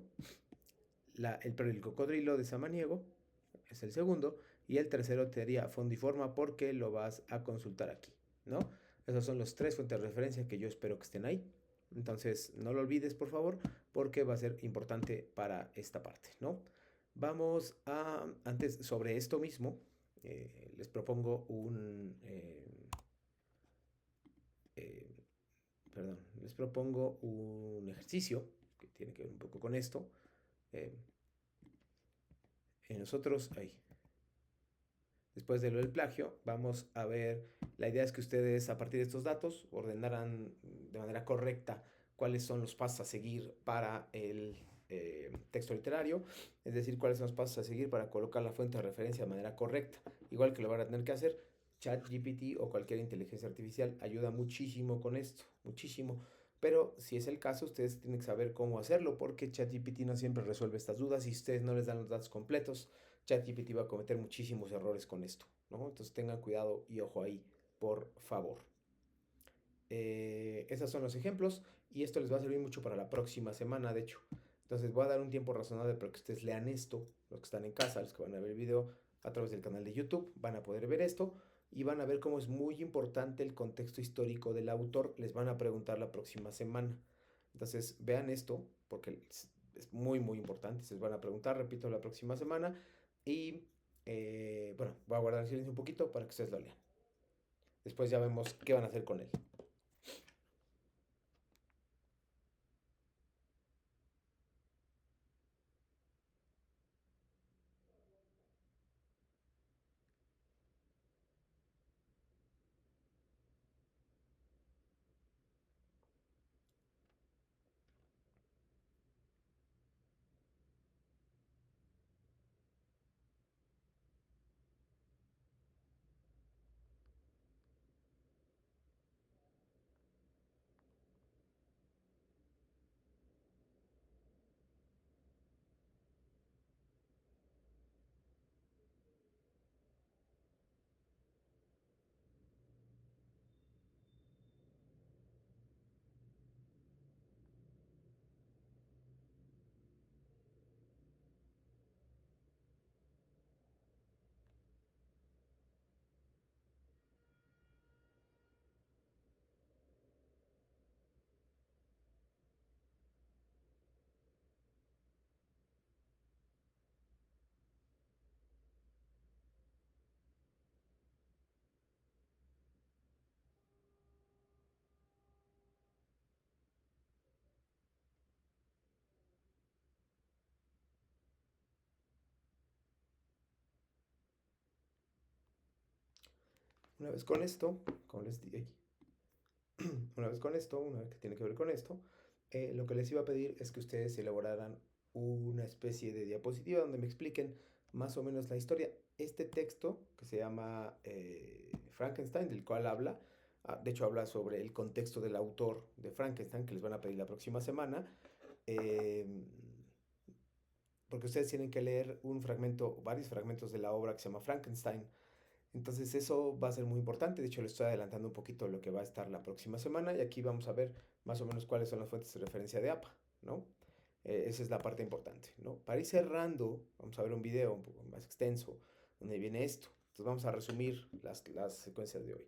El perro y el cocodrilo de Samaniego, es el segundo, y el tercero te daría fondo y forma porque lo vas a consultar aquí, ¿no? Esas son las 3 fuentes de referencia que yo espero que estén ahí. Entonces, no lo olvides, por favor, porque va a ser importante para esta parte, ¿no? Vamos a, antes, sobre esto mismo, les propongo les propongo un ejercicio que tiene que ver un poco con esto. Nosotros, después de lo del plagio, vamos a ver, la idea es que ustedes a partir de estos datos ordenaran de manera correcta cuáles son los pasos a seguir para el texto literario, es decir, cuáles son los pasos a seguir para colocar la fuente de referencia de manera correcta, igual que lo van a tener que hacer. ChatGPT o cualquier inteligencia artificial ayuda muchísimo con esto, muchísimo. Pero si es el caso, ustedes tienen que saber cómo hacerlo porque ChatGPT no siempre resuelve estas dudas y ustedes no les dan los datos completos. ChatGPT va a cometer muchísimos errores con esto, ¿no? Entonces tengan cuidado y ojo ahí, por favor. Esos son los ejemplos y esto les va a servir mucho para la próxima semana, de hecho. Entonces voy a dar un tiempo razonable para que ustedes lean esto, los que están en casa, los que van a ver el video a través del canal de YouTube, van a poder ver esto y van a ver cómo es muy importante el contexto histórico del autor. Les van a preguntar la próxima semana. Entonces vean esto porque es muy, muy importante. Se les van a preguntar, repito, la próxima semana. Y bueno, voy a guardar silencio un poquito para que ustedes lo lean. Después ya vemos qué van a hacer con él. Una vez con esto, como les dije, una vez que tiene que ver con esto, lo que les iba a pedir es que ustedes elaboraran una especie de diapositiva donde me expliquen más o menos la historia. Este texto que se llama Frankenstein, del cual habla, de hecho habla sobre el contexto del autor de Frankenstein, que les van a pedir la próxima semana, eh, porque ustedes tienen que leer un fragmento, varios fragmentos de la obra que se llama Frankenstein. Entonces eso va a ser muy importante. De hecho, le estoy adelantando un poquito lo que va a estar la próxima semana y aquí vamos a ver más o menos cuáles son las fuentes de referencia de APA, ¿no? Esa es la parte importante, ¿no? Para ir cerrando, vamos a ver un video un poco más extenso donde viene esto. Entonces vamos a resumir las secuencias de hoy.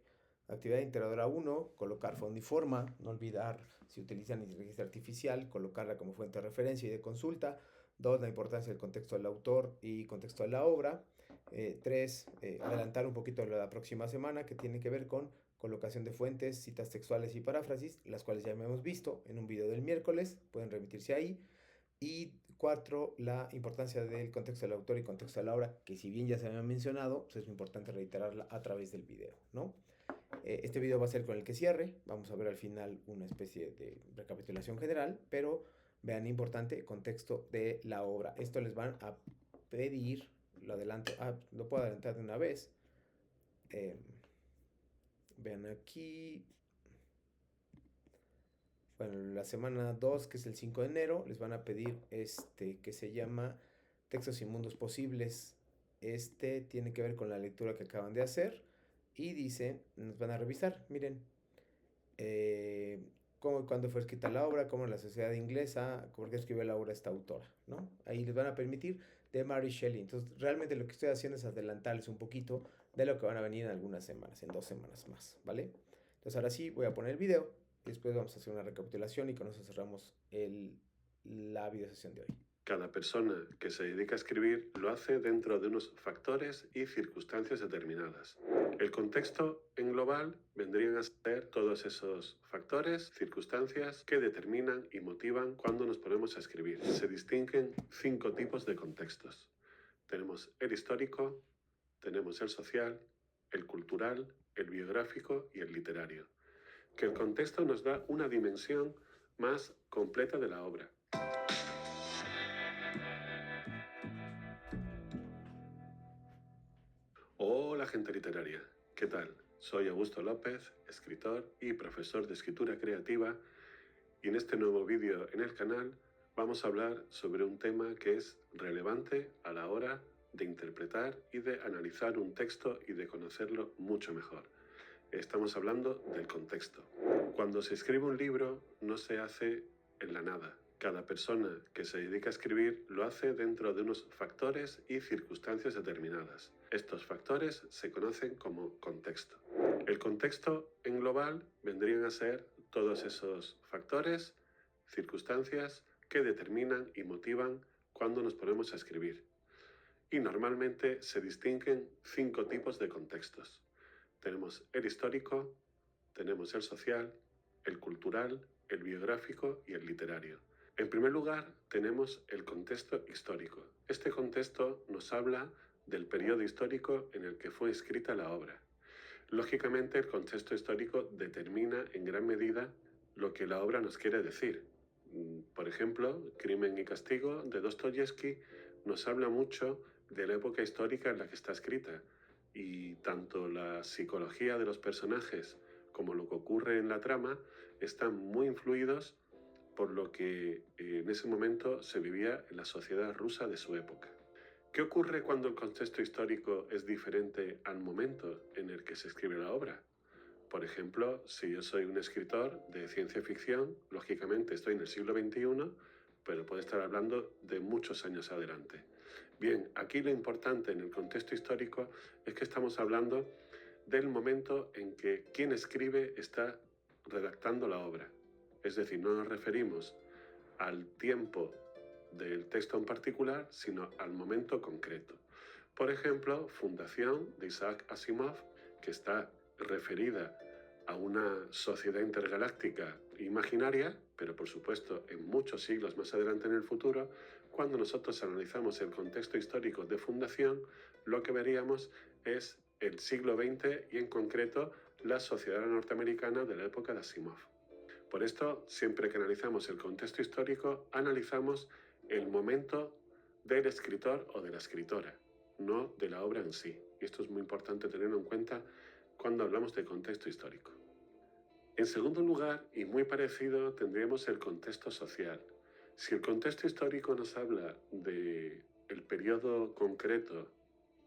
Actividad integradora 1, colocar fondo y forma, no olvidar si utilizan inteligencia artificial, colocarla como fuente de referencia y de consulta. 2, la importancia del contexto del autor y contexto de la obra. 3, adelantar un poquito la próxima semana que tiene que ver con colocación de fuentes, citas textuales y paráfrasis, las cuales ya hemos visto en un video del miércoles, pueden remitirse ahí. Y 4, la importancia del contexto del autor y contexto de la obra, que si bien ya se había mencionado, pues es importante reiterarla a través del video, ¿no? Este video va a ser con el que cierre, vamos a ver al final una especie de recapitulación general, pero vean importante contexto de la obra. Esto les van a pedir, lo adelanto, lo puedo adelantar de una vez. Vean aquí, bueno, la semana 2, que es el 5 de enero, les van a pedir este que se llama Textos y Mundos Posibles. Este tiene que ver con la lectura que acaban de hacer y dice, nos van a revisar, miren, cómo y cuándo fue escrita la obra, cómo la sociedad inglesa, por qué escribió la obra esta autora, ¿no? Ahí les van a permitir de Mary Shelley. Entonces, realmente lo que estoy haciendo es adelantarles un poquito de lo que van a venir en algunas semanas, en 2 semanas más, ¿vale? Entonces, ahora sí, voy a poner el video y después vamos a hacer una recapitulación y con eso cerramos la video sesión de hoy. Cada persona que se dedica a escribir lo hace dentro de unos factores y circunstancias determinadas. El contexto en global vendrían a ser todos esos factores, circunstancias que determinan y motivan cuando nos ponemos a escribir. Se distinguen 5 tipos de contextos. Tenemos el histórico, tenemos el social, el cultural, el biográfico y el literario. Que el contexto nos da una dimensión más completa de la obra. Hola gente literaria, ¿qué tal? Soy Augusto López, escritor y profesor de escritura creativa, y en este nuevo vídeo en el canal vamos a hablar sobre un tema que es relevante a la hora de interpretar y de analizar un texto y de conocerlo mucho mejor. Estamos hablando del contexto. Cuando se escribe un libro no se hace en la nada. Cada persona que se dedica a escribir lo hace dentro de unos factores y circunstancias determinadas. Estos factores se conocen como contexto. El contexto en global vendrían a ser todos esos factores, circunstancias que determinan y motivan cuando nos ponemos a escribir. Y normalmente se distinguen 5 tipos de contextos. Tenemos el histórico, tenemos el social, el cultural, el biográfico y el literario. En primer lugar, tenemos el contexto histórico. Este contexto nos habla del periodo histórico en el que fue escrita la obra. Lógicamente, el contexto histórico determina en gran medida lo que la obra nos quiere decir. Por ejemplo, Crimen y Castigo de Dostoyevsky nos habla mucho de la época histórica en la que está escrita, y tanto la psicología de los personajes como lo que ocurre en la trama están muy influidos por lo que en ese momento se vivía en la sociedad rusa de su época. ¿Qué ocurre cuando el contexto histórico es diferente al momento en el que se escribe la obra? Por ejemplo, si yo soy un escritor de ciencia ficción, lógicamente estoy en el siglo XXI, pero puedo estar hablando de muchos años adelante. Bien, aquí lo importante en el contexto histórico es que estamos hablando del momento en que quien escribe está redactando la obra. Es decir, no nos referimos al tiempo del texto en particular, sino al momento concreto. Por ejemplo, Fundación de Isaac Asimov, que está referida a una sociedad intergaláctica imaginaria, pero por supuesto en muchos siglos más adelante en el futuro. Cuando nosotros analizamos el contexto histórico de Fundación, lo que veríamos es el siglo XX y en concreto la sociedad norteamericana de la época de Asimov. Por esto, siempre que analizamos el contexto histórico, analizamos el momento del escritor o de la escritora, no de la obra en sí. Y esto es muy importante tenerlo en cuenta cuando hablamos de contexto histórico. En segundo lugar, y muy parecido, tendríamos el contexto social. Si el contexto histórico nos habla del periodo concreto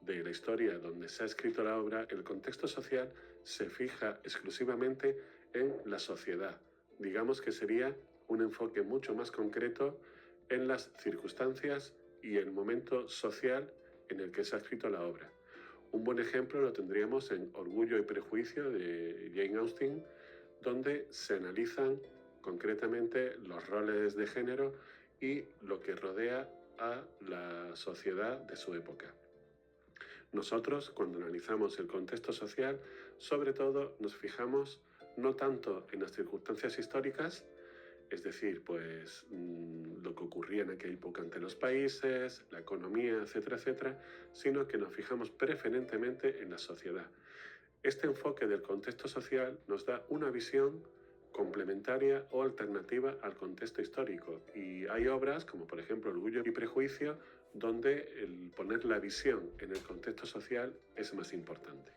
de la historia donde se ha escrito la obra, el contexto social se fija exclusivamente en la sociedad. Digamos que sería un enfoque mucho más concreto en las circunstancias y el momento social en el que se ha escrito la obra. Un buen ejemplo lo tendríamos en Orgullo y Prejuicio de Jane Austen, donde se analizan concretamente los roles de género y lo que rodea a la sociedad de su época. Nosotros, cuando analizamos el contexto social, sobre todo nos fijamos no tanto en las circunstancias históricas, es decir, pues lo que ocurría en aquella época ante los países, la economía, etcétera, etcétera, sino que nos fijamos preferentemente en la sociedad. Este enfoque del contexto social nos da una visión complementaria o alternativa al contexto histórico. Y hay obras, como por ejemplo Orgullo y Prejuicio, donde el poner la visión en el contexto social es más importante.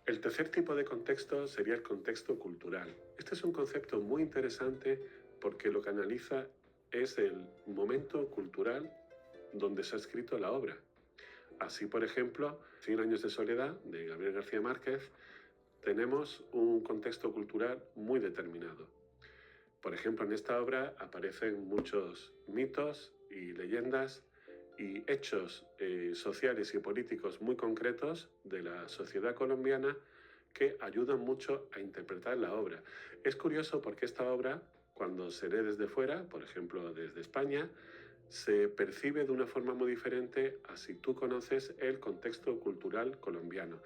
El tercer tipo de contexto sería el contexto cultural. Este es un concepto muy interesante porque lo que analiza es el momento cultural donde se ha escrito la obra. Así, por ejemplo, 100 años de soledad, de Gabriel García Márquez, tenemos un contexto cultural muy determinado. Por ejemplo, en esta obra aparecen muchos mitos y leyendas y hechos sociales y políticos muy concretos de la sociedad colombiana que ayudan mucho a interpretar la obra. Es curioso porque esta obra, cuando se lee desde fuera, por ejemplo desde España, se percibe de una forma muy diferente a si tú conoces el contexto cultural colombiano.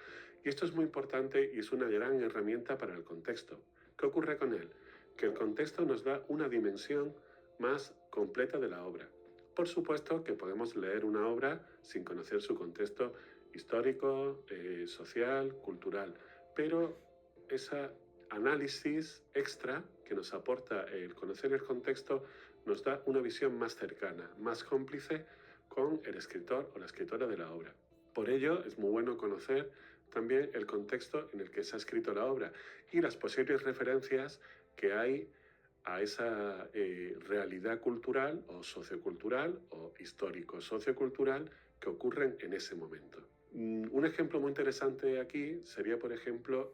Y esto es muy importante y es una gran herramienta para el contexto. ¿Qué ocurre con él? Que el contexto nos da una dimensión más completa de la obra. Por supuesto que podemos leer una obra sin conocer su contexto histórico, social, cultural, pero ese análisis extra que nos aporta el conocer el contexto nos da una visión más cercana, más cómplice con el escritor o la escritora de la obra. Por ello, es muy bueno conocer también el contexto en el que se ha escrito la obra y las posibles referencias que hay a esa realidad cultural o sociocultural o histórico-sociocultural que ocurren en ese momento. Un ejemplo muy interesante aquí sería, por ejemplo,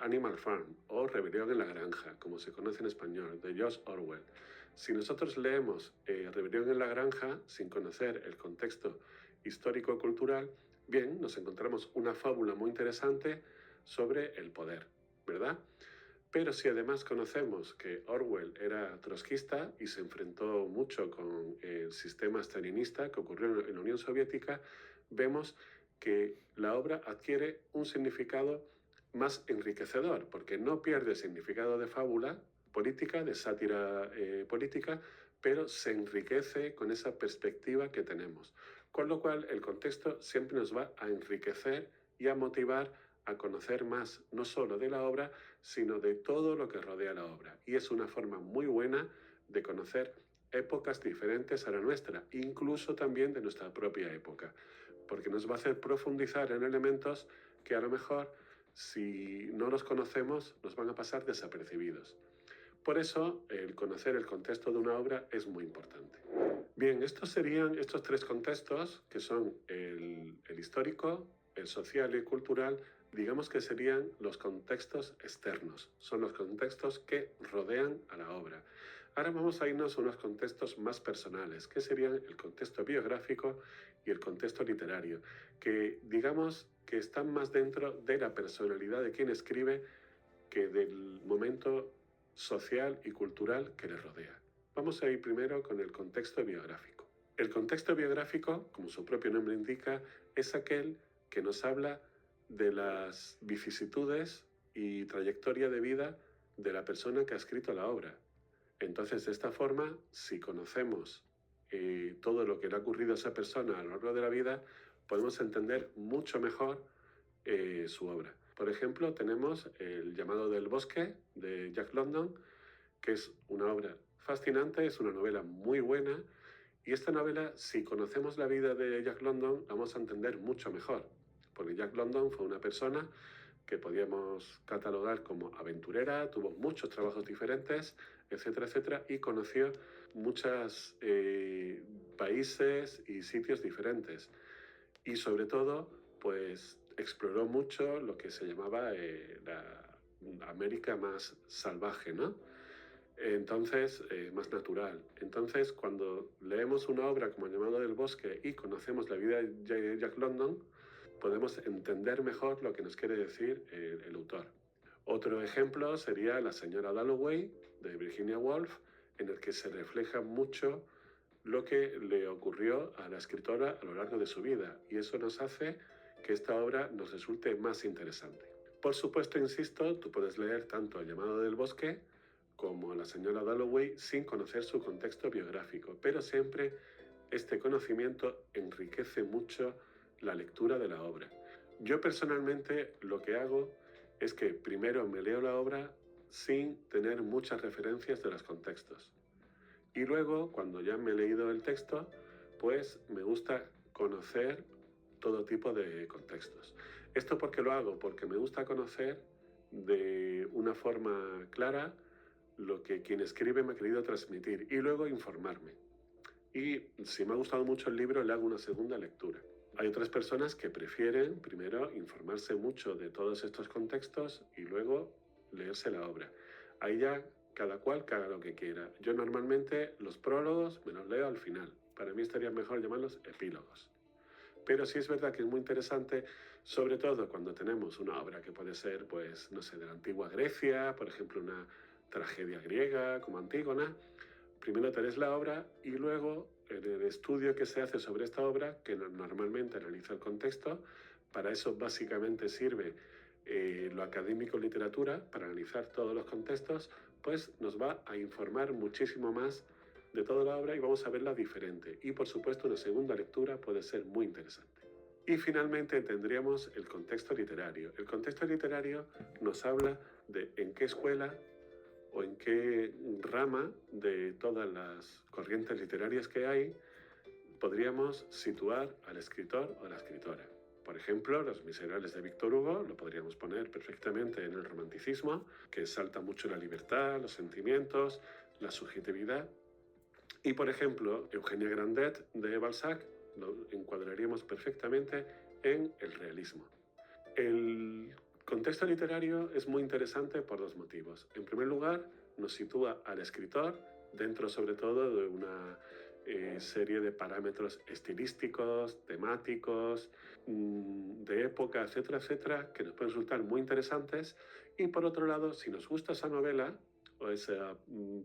Animal Farm o Rebelión en la Granja, como se conoce en español, de George Orwell. Si nosotros leemos Rebelión en la Granja sin conocer el contexto histórico-cultural, bien, nos encontramos una fábula muy interesante sobre el poder, ¿verdad? Pero si además conocemos que Orwell era trotskista y se enfrentó mucho con el sistema stalinista que ocurrió en la Unión Soviética, vemos que la obra adquiere un significado más enriquecedor, porque no pierde el significado de fábula política, de sátira política, pero se enriquece con esa perspectiva que tenemos. Con lo cual, el contexto siempre nos va a enriquecer y a motivar a conocer más, no solo de la obra, sino de todo lo que rodea la obra. Y es una forma muy buena de conocer épocas diferentes a la nuestra, incluso también de nuestra propia época, porque nos va a hacer profundizar en elementos que a lo mejor, si no los conocemos, nos van a pasar desapercibidos. Por eso, el conocer el contexto de una obra es muy importante. Bien, estos serían estos tres contextos, que son el histórico, el social y el cultural, digamos que serían los contextos externos, son los contextos que rodean a la obra. Ahora vamos a irnos a unos contextos más personales, que serían el contexto biográfico y el contexto literario, que digamos que están más dentro de la personalidad de quien escribe que del momento social y cultural que le rodea. Vamos a ir primero con el contexto biográfico. El contexto biográfico, como su propio nombre indica, es aquel que nos habla de las vicisitudes y trayectoria de vida de la persona que ha escrito la obra. Entonces, de esta forma, si conocemos todo lo que le ha ocurrido a esa persona a lo largo de la vida, podemos entender mucho mejor su obra. Por ejemplo, tenemos El llamado del bosque de Jack London, que es una obra fascinante, es una novela muy buena, y esta novela, si conocemos la vida de Jack London, la vamos a entender mucho mejor, porque Jack London fue una persona que podíamos catalogar como aventurera, tuvo muchos trabajos diferentes, etcétera, etcétera, y conoció muchos países y sitios diferentes. Y sobre todo, pues exploró mucho lo que se llamaba la América más salvaje, ¿no? Entonces, más natural. Entonces, cuando leemos una obra como El llamado del bosque y conocemos la vida de Jack London, podemos entender mejor lo que nos quiere decir el autor. Otro ejemplo sería La señora Dalloway, de Virginia Woolf, en el que se refleja mucho lo que le ocurrió a la escritora a lo largo de su vida, y eso nos hace que esta obra nos resulte más interesante. Por supuesto, insisto, tú puedes leer tanto El llamado del bosque como La señora Dalloway sin conocer su contexto biográfico, pero siempre este conocimiento enriquece mucho la lectura de la obra. Yo personalmente lo que hago es que primero me leo la obra sin tener muchas referencias de los contextos. Y luego, cuando ya me he leído el texto, pues me gusta conocer todo tipo de contextos. ¿Esto por qué lo hago? Porque me gusta conocer de una forma clara lo que quien escribe me ha querido transmitir y luego informarme. Y si me ha gustado mucho el libro, le hago una segunda lectura. Hay otras personas que prefieren primero informarse mucho de todos estos contextos y luego leerse la obra. Ahí ya cada cual que haga lo que quiera. Yo normalmente los prólogos me los leo al final. Para mí estaría mejor llamarlos epílogos. Pero sí es verdad que es muy interesante, sobre todo cuando tenemos una obra que puede ser, pues, no sé, de la antigua Grecia, por ejemplo, una tragedia griega como Antígona. Primero te lees la obra y luego en el estudio que se hace sobre esta obra, que normalmente analiza el contexto, para eso básicamente sirve lo académico literatura, para analizar todos los contextos, pues nos va a informar muchísimo más de toda la obra y vamos a verla diferente. Y por supuesto una segunda lectura puede ser muy interesante. Y finalmente tendríamos el contexto literario. El contexto literario nos habla de en qué escuela o en qué rama de todas las corrientes literarias que hay podríamos situar al escritor o la escritora. Por ejemplo, Los Miserables de Víctor Hugo lo podríamos poner perfectamente en el romanticismo, que exalta mucho la libertad, los sentimientos, la subjetividad. Y por ejemplo, Eugenia Grandet de Balzac lo encuadraríamos perfectamente en el realismo. El contexto literario es muy interesante por dos motivos. En primer lugar, nos sitúa al escritor dentro sobre todo de una serie de parámetros estilísticos, temáticos, de época, etcétera, etcétera, que nos pueden resultar muy interesantes. Y por otro lado, si nos gusta esa novela o ese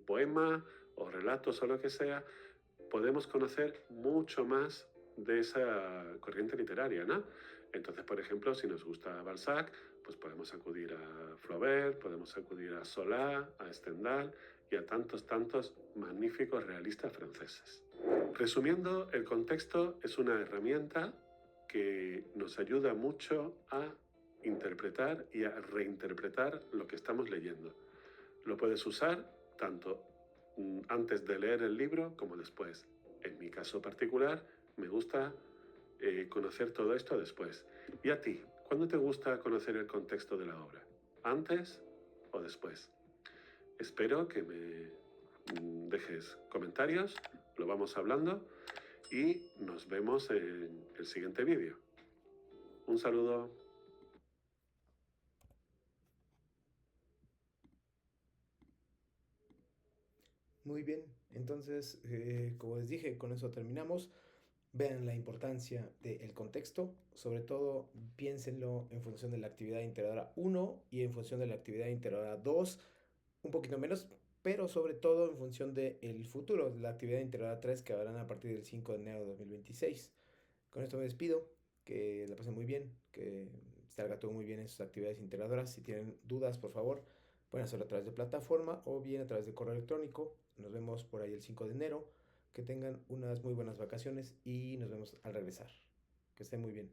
poema o relatos o lo que sea, podemos conocer mucho más de esa corriente literaria, ¿no? Entonces, por ejemplo, si nos gusta Balzac, pues podemos acudir a Flaubert, podemos acudir a Zola, a Stendhal y a tantos magníficos realistas franceses. Resumiendo, el contexto es una herramienta que nos ayuda mucho a interpretar y a reinterpretar lo que estamos leyendo. Lo puedes usar tanto antes de leer el libro como después. En mi caso particular, me gusta conocer todo esto después. ¿Y a ti? ¿Cuándo te gusta conocer el contexto de la obra? ¿Antes o después? Espero que me dejes comentarios, lo vamos hablando y nos vemos en el siguiente vídeo. Un saludo. Muy bien, entonces, como les dije, con eso terminamos. Vean la importancia del contexto, sobre todo piénsenlo en función de la actividad integradora 1 y en función de la actividad integradora 2, un poquito menos, pero sobre todo en función del futuro, de la actividad integradora 3 que habrán a partir del 5 de enero de 2026. Con esto me despido, que la pasen muy bien, que salga todo muy bien en sus actividades integradoras. Si tienen dudas, por favor, pueden hacerlo a través de plataforma o bien a través de correo electrónico. Nos vemos por ahí el 5 de enero. Que tengan unas muy buenas vacaciones y nos vemos al regresar. Que estén muy bien.